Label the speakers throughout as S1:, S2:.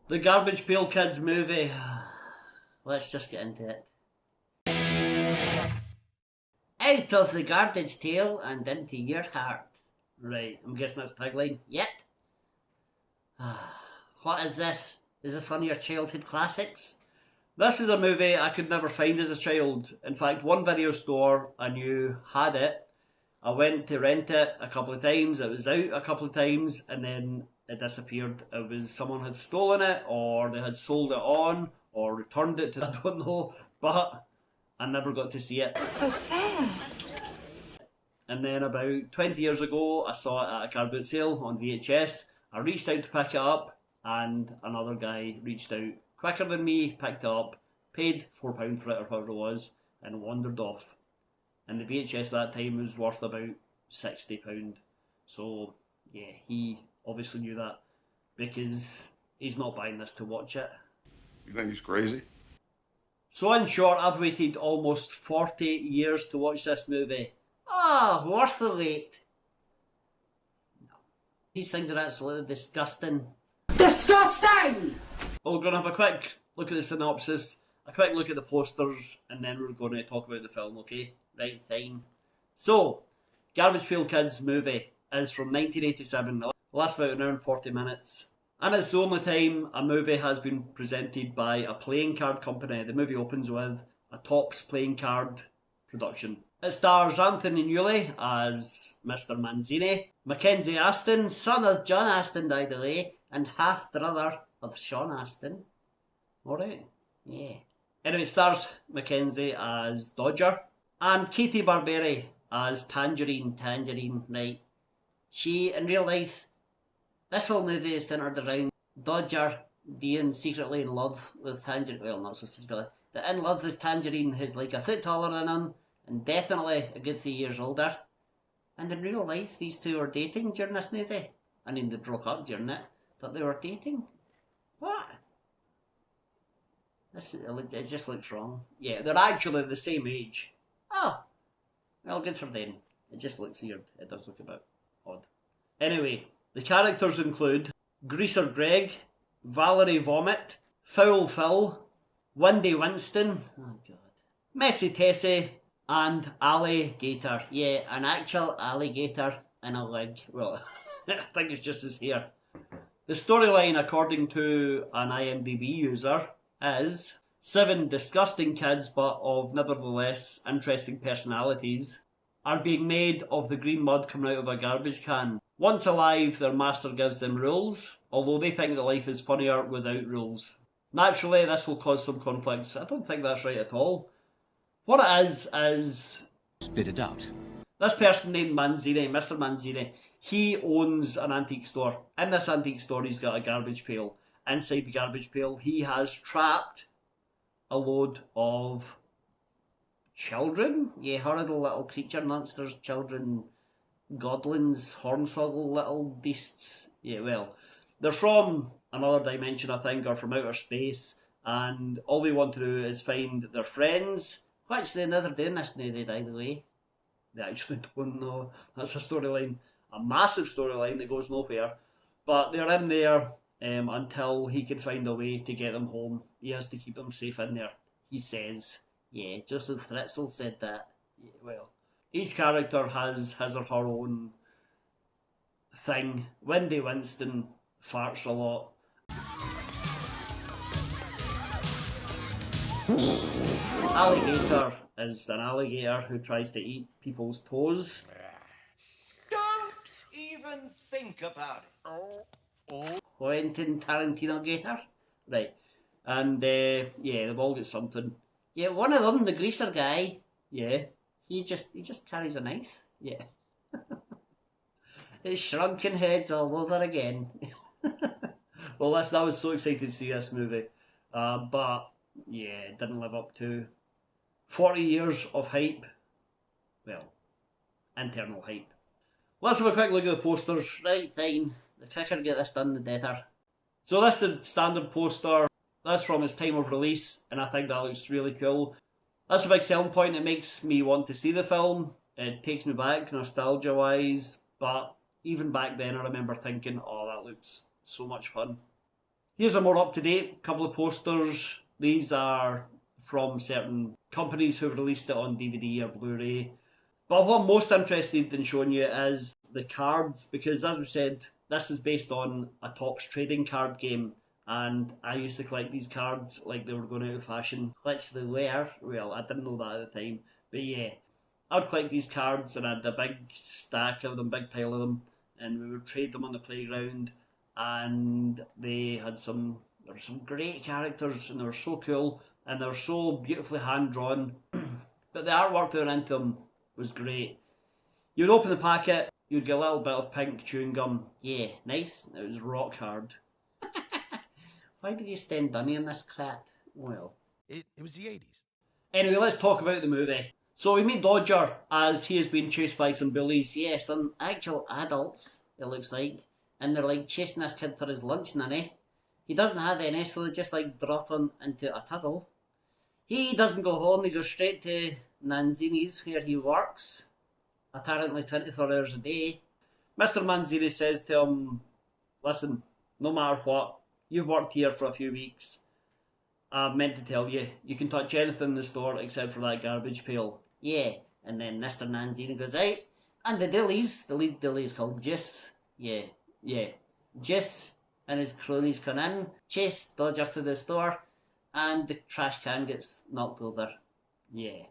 S1: The Garbage Pail Kids Movie. Let's just get into it. Out of the garbage tail and into your heart. Right, I'm guessing that's the tagline. Yet. What is this? Is this one of your childhood classics? This is a movie I could never find as a child. In fact, one video store I knew had it. I went to rent it a couple of times. It was out a couple of times and then it disappeared. It was someone had stolen it or they had sold it on or returned it to I don't know. But I never got to see it.
S2: That's so sad.
S1: And then about 20 years ago, I saw it at a car boot sale on VHS. I reached out to pick it up, and another guy reached out quicker than me, picked it up, paid £4 for it or whatever it was, and wandered off. And the VHS that time was worth about £60. So, yeah, he obviously knew that, because he's not buying this to watch it.
S3: You think he's crazy?
S1: So in short, I've waited almost 40 years to watch this movie. Worth the wait. No. These things are absolutely disgusting.
S2: Disgusting!
S1: Well, we're going to have a quick look at the synopsis, a quick look at the posters, and then we're going to talk about the film, okay? Right, fine. So, Garbage Pail Kids Movie is from 1987. It lasts about an hour and 40 minutes. And it's the only time a movie has been presented by a playing card company. The movie opens with a Topps playing card production. It stars Anthony Newley as Mr. Manzini, Mackenzie Aston, son of John Aston, by the way, and half-brother of Sean Aston. Alright, yeah. Anyway, it stars Mackenzie as Dodger, and Katie Barberi as Tangerine, right. She, in real life, this whole movie is centred around Dodger being secretly in love with Tangerine. Well, not so secretly, but in love with Tangerine, who's like a foot taller than him, and definitely a good 3 years older. And in real life, these two are dating during this movie. I mean, they broke up during it, but they were dating. What? It just looks wrong. Yeah, they're actually the same age. Oh, well, good for them. It just looks weird. It does look a bit odd. Anyway, the characters include Greaser Greg, Valerie Vomit, Foul Phil, Wendy Winston, oh god, Messy Tessie, and Alligator. Yeah, an actual alligator in a leg. Well, I think it's just his hair. The storyline, according to an IMDb user, is 7 disgusting kids, but of nevertheless interesting personalities, are being made of the green mud coming out of a garbage can. Once alive, their master gives them rules, although they think that life is funnier without rules. Naturally, this will cause some conflicts. I don't think that's right at all. What it is...
S4: Spit it out.
S1: This person named Manzini, Mr. Manzini, he owns an antique store. In this antique store, he's got a garbage pail. Inside the garbage pail, he has trapped a load of children. Yeah, horrible little creature monsters, children, godlings, hornswoggle little beasts. Yeah, well, they're from another dimension, I think, or from outer space, and all they want to do is find their friends, which they never do in this movie, by the way. They actually don't know. That's a storyline, a massive storyline that goes nowhere. But they're in there until he can find a way to get them home. He has to keep them safe in there, he says. Yeah, Joseph Fritzl said that. Yeah, well, each character has his or her own thing. Wendy Winston farts a lot. Alligator is an alligator who tries to eat people's toes.
S5: Don't even think about it.
S1: Quentin Tarantino Gator. Right. And yeah, they've all got something. Yeah, one of them, the greaser guy, yeah, he just carries a knife. Yeah. His shrunken head's all over again. Well, I was so excited to see this movie. But yeah, it didn't live up to 40 years of hype. Well, internal hype. Let's have a quick look at the posters. Right, fine. The quicker to get this done, the better. So this is the standard poster. That's from its time of release, and I think that looks really cool. That's a big selling point. It makes me want to see the film. It takes me back, nostalgia-wise. But even back then, I remember thinking, oh, that looks so much fun. Here's a more up-to-date couple of posters. These are from certain companies who've released it on DVD or Blu-ray. But what I'm most interested in showing you is the cards, because as we said, this is based on a Topps trading card game, and I used to collect these cards like they were going out of fashion. Which they were. Well, I didn't know that at the time, but yeah. I'd collect these cards and I had a big stack of them, big pile of them, and we would trade them on the playground, and there were some great characters, and they were so cool, and they were so beautifully hand-drawn, but the artwork they were into them was great. You'd open the packet, you'd get a little bit of pink chewing gum. Yeah, nice. It was rock hard. Why did you stand dunny in this crap? Well,
S4: it was the 80s.
S1: Anyway, let's talk about the movie. So we meet Dodger as he is being chased by some bullies. Yeah, some actual adults, it looks like. And they're like chasing this kid for his lunch money. He doesn't have any, so they just like drop him into a tunnel. He doesn't go home, he goes straight to Manzini's where he works. Apparently 24 hours a day. Mr. Manzini says to him, listen, no matter what, you've worked here for a few weeks. I meant to tell you, you can touch anything in the store except for that garbage pail. Yeah, and then Mr. Manzini goes out, and the dillies, the lead dilly is called Jis. Yeah, Jis and his cronies come in, chase Dodger to the store, and the trash can gets knocked over. Yeah.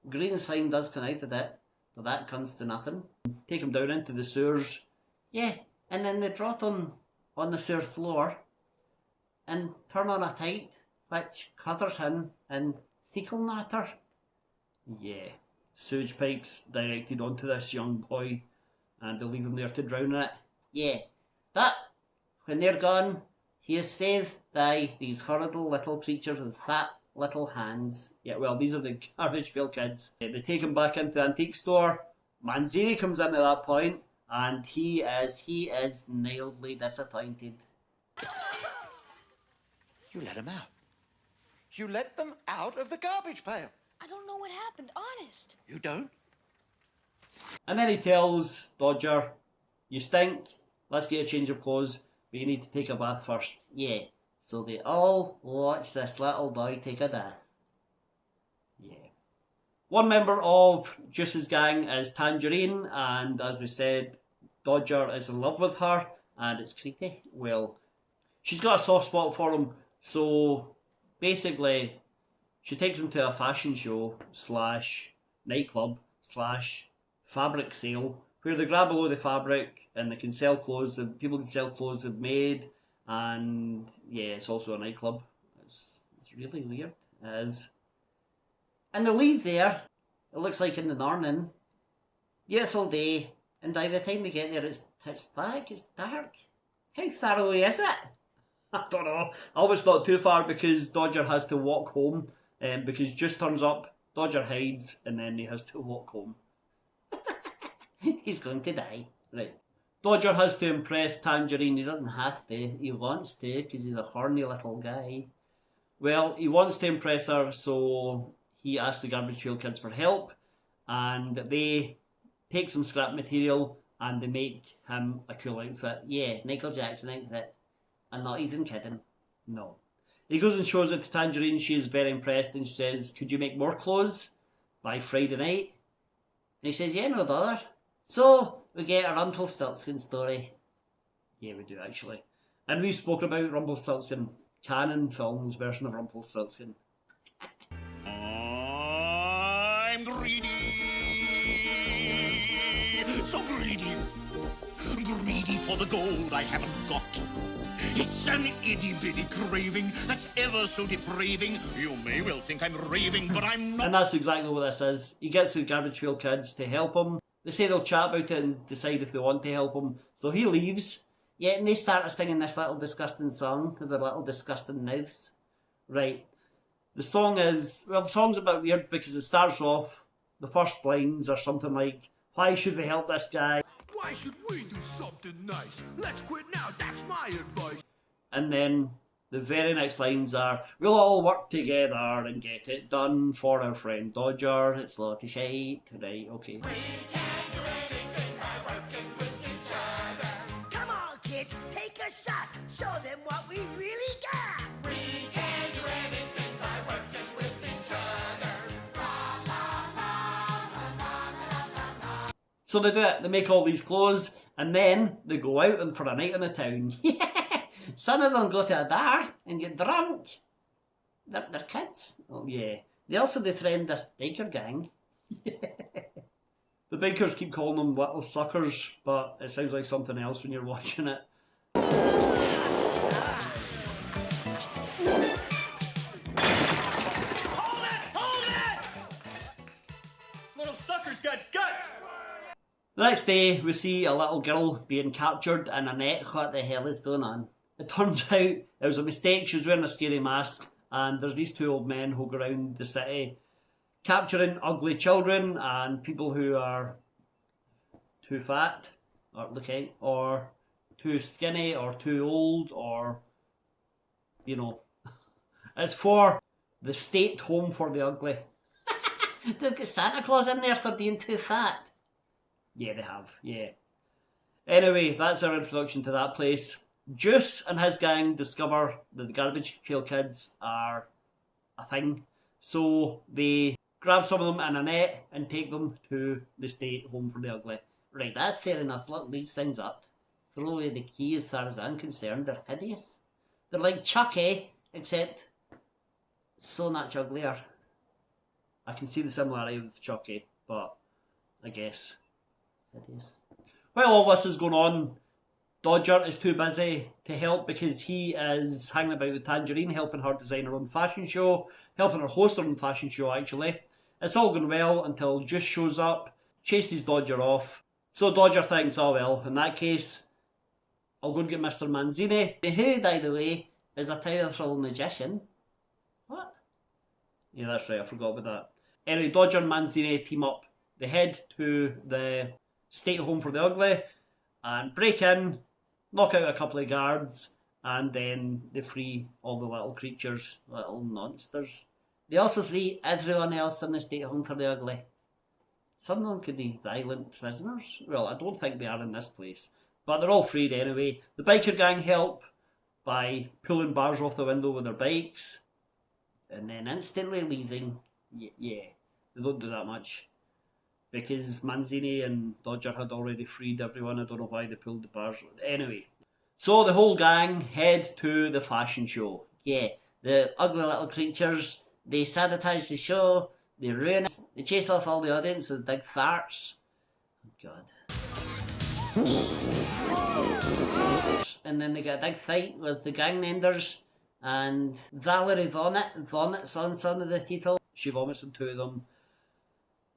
S1: Green slime does come out of it, but that comes to nothing. Take him down into the sewers. Yeah, and then they drop him on the sewer floor and turn on a tide, which covers him in fecal matter. Yeah. Sewage pipes directed onto this young boy, and they leave him there to drown in it. Yeah. But when they're gone, he is saved by these horrible little creatures with fat little hands. Yeah, well, these are the Garbage Pail Kids. They take him back into the antique store. Manzini comes in at that point, and he is mildly disappointed.
S5: You let him out. You let them out of the garbage pail.
S6: I don't know what happened, honest.
S5: You don't?
S1: And then he tells Dodger, you stink, let's get a change of clothes, but you need to take a bath first. Yeah. So they all watch this little boy take a bath. Yeah. One member of Juice's gang is Tangerine, and as we said, Dodger is in love with her, and it's creepy. Well, she's got a soft spot for him, so basically she takes him to a fashion show / nightclub / fabric sale, where they grab a load of fabric and they can sell clothes, and people can sell clothes they've made, and yeah, it's also a nightclub. It's really weird. It is. And they leave there, it looks like in the morning, beautiful day, and by the time they get there it's pitch black, it's dark. How thoroughly is it? I don't know. I always thought too far, because Dodger has to walk home, because Juice turns up, Dodger hides, and then he has to walk home. He's going to die. Right. Dodger has to impress Tangerine. He doesn't have to. He wants to, because he's a horny little guy. Well, he wants to impress her, so he asks the Garbage Pail Kids for help, and they take some scrap material and they make him a cool outfit. Yeah, Michael Jackson outfit. I'm not even kidding. No. He goes and shows it to Tangerine. She is very impressed, and she says, could you make more clothes by Friday night? And he says, yeah, no bother. So, we get a Rumpelstiltskin story. Yeah, we do actually. And we've spoken about Rumpelstiltskin, canon films version of Rumpelstiltskin.
S4: I'm greedy. So greedy. Greedy for the gold I haven't got. It's an itty-bitty craving that's ever so depraving. You may well think I'm raving, but I'm not.
S1: And that's exactly what this is. He gets the Garbage Pail Kids to help him. They say they'll chat about it and decide if they want to help him. So he leaves. Yeah, and they start singing this little disgusting song with their little disgusting mouths. Right. The song is... Well, the song's a bit weird because it starts off... The first lines are something like, why should we help this guy?
S7: Why should we do something nice? Let's quit now, that's my advice.
S1: And then the very next lines are, we'll all work together and get it done for our friend Dodger. It's Lottie Shite. Right, okay.
S2: We can do anything by working with each other. Come on, kids, take a shot. Show them what we really
S1: So they do it, they make all these clothes, and then they go out and for a night in the town. Some of them go to a bar and get drunk. They're kids. Oh yeah. They also befriend this biker gang. The bikers keep calling them little suckers, but it sounds like something else when you're watching it. The next day, we see a little girl being captured in a net. What the hell is going on? It turns out it was a mistake. She was wearing a scary mask, and there's these two old men who go around the city capturing ugly children and people who are too fat, or too skinny, or too old, or, you know. It's for the state home for the ugly. They've got Santa Claus in there for being too fat. Yeah, they have, yeah. Anyway, that's our introduction to that place. Juice and his gang discover that the Garbage Pail Kids are a thing. So they grab some of them in a net and take them to the state home for the ugly. Right, that's fair enough. Look these things up. Throw away the key as far as I'm concerned. They're hideous. They're like Chucky, except so much uglier. I can see the similarity with Chucky, but I guess hideous. While all this is going on, Dodger is too busy to help because he is hanging about with Tangerine, helping her design her own fashion show, helping her host her own fashion show actually. It's all going well until Juice shows up, chases Dodger off. So Dodger thinks, oh well, in that case, I'll go and get Mr. Manzini, who, by the way, is a powerful magician. What? Yeah, that's right, I forgot about that. Anyway, Dodger and Manzini team up. They head to the state home for the ugly and break in, knock out a couple of guards, and then they free all the little creatures, little monsters. They also free everyone else in the state home for the ugly. Some of them could be violent prisoners. Well, I don't think they are in this place. But they're all freed anyway. The biker gang help by pulling bars off the window with their bikes and then instantly leaving. Yeah, they don't do that much. Because Manzini and Dodger had already freed everyone. I don't know why they pulled the bars. Anyway. So the whole gang head to the fashion show. Yeah, the ugly little creatures, they sabotage the show, they ruin it, they chase off all the audience with big farts. Oh God. And then they get a big fight with the gang members, and Valerie vomits on some of the people. She vomits on two of them.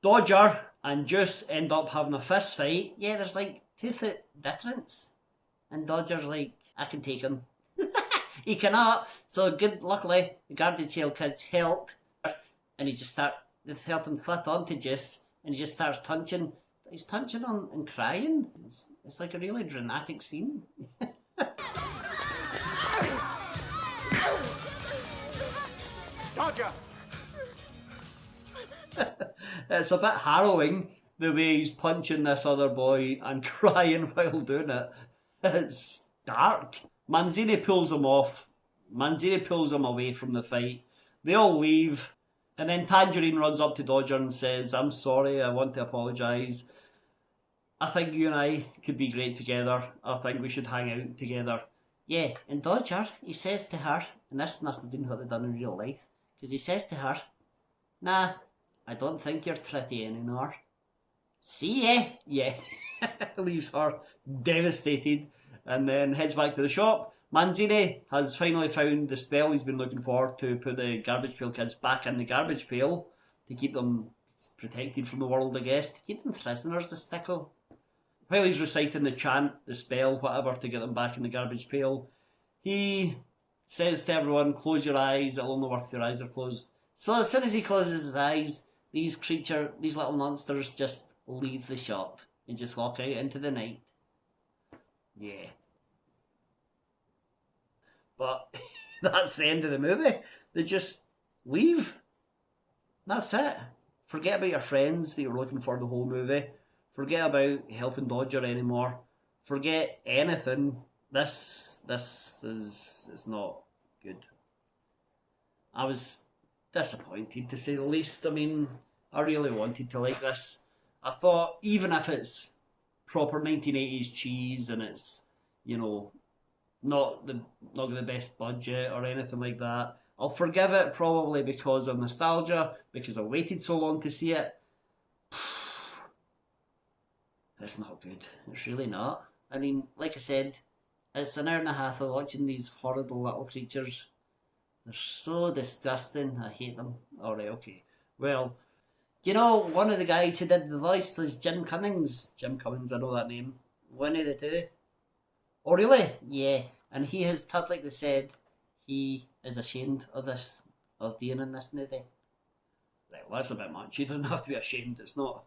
S1: Dodger and Juice end up having a fist fight. Yeah, there's like 2 foot difference. And Dodger's like, I can take him. He cannot. So good, luckily, the Garbage Pail Kids help. And they help him flip onto Juice. And he just starts punching. He's punching him and crying. It's like a really dramatic scene.
S7: Dodger!
S1: It's a bit harrowing the way he's punching this other boy and crying while doing it. It's dark. Manzini pulls him off. Manzini pulls him away from the fight. They all leave. And then Tangerine runs up to Dodger and says, I'm sorry, I want to apologise. I think you and I could be great together. I think we should hang out together. Yeah, and Dodger, he says to her, and this must have been what they've done in real life, because he says to her, nah, I don't think you're pretty anymore. See ya? Yeah. Leaves her devastated and then heads back to the shop. Manzini has finally found the spell he's been looking for to put the Garbage Pail Kids back in the garbage pail to keep them protected from the world, I guess. To keep them prisoners, the sicko. While he's reciting the chant, the spell, whatever, to get them back in the garbage pail, he says to everyone, close your eyes, it'll only work if your eyes are closed. So as soon as he closes his eyes, these little monsters just leave the shop and just walk out into the night. Yeah. But that's the end of the movie. They just leave. That's it. Forget about your friends that you're looking for the whole movie. Forget about helping Dodger anymore. Forget anything. This is not good. I was disappointed, to say the least. I mean, I really wanted to like this. I thought, even if it's proper 1980s cheese and it's, you know, not got the best budget or anything like that, I'll forgive it probably because of nostalgia, because I waited so long to see it. It's not good. It's really not. I mean, like I said, it's an hour and a half of watching these horrible little creatures. They're so disgusting. I hate them. Alright, okay. Well, you know, one of the guys who did the voice is Jim Cummings. Jim Cummings, I know that name. One of the two. Oh, really? Yeah. And he has publicly said he is ashamed of this, of being in this movie. Right, well, that's a bit much. He doesn't have to be ashamed. It's not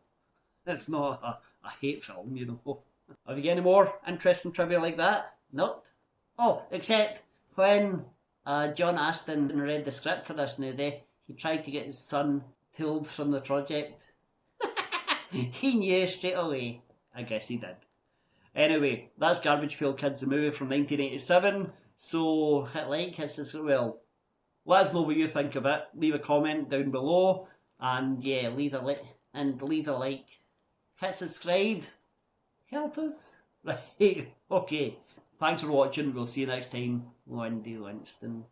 S1: a hate film, you know. Have you got any more interesting trivia like that? Nope. Oh, except when John Aston read the script for this movie, he tried to get his son pulled from the project. He knew straight away. I guess he did. Anyway, that's Garbage Pail Kids, the movie from 1987. So hit like, hit subscribe. Well, let us know what you think of it. Leave a comment down below, and yeah, leave a like. Hit subscribe. Help us. Right. Okay. Thanks for watching. We'll see you next time. Wendy Winston.